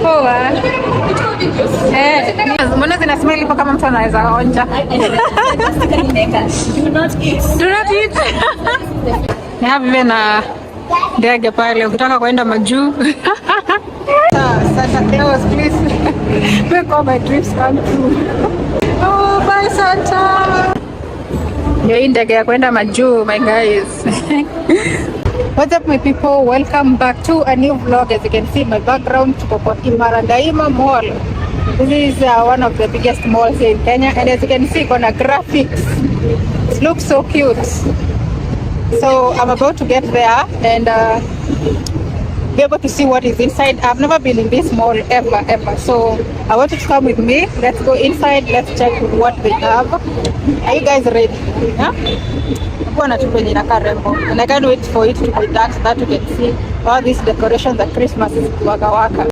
poa. Mbona zina smell ipo kama mtu anaweza onja. Do not eat. Ni hapo vile na ndege pale ukitaka kwenda majuu. Santa Claus, please make all my dreams come true. Oh, bye Santa. Ndio ndege ya kwenda majuu, my guys. What's up my people, welcome back to a new vlog. As you can see my background, tuko kwa Imarandaima Mall. This is one of the biggest malls here in Kenya, and as you can see kuna graphics. It looks so cute. So I'm about to get there and be able to see what is inside. I've never been in this mall ever. So I want you to come with me. Let's go inside. Let's check what they have. Are you guys ready? Yeah? And I can't wait for it to be dark so that you can see all these decorations that Christmas is waka waka.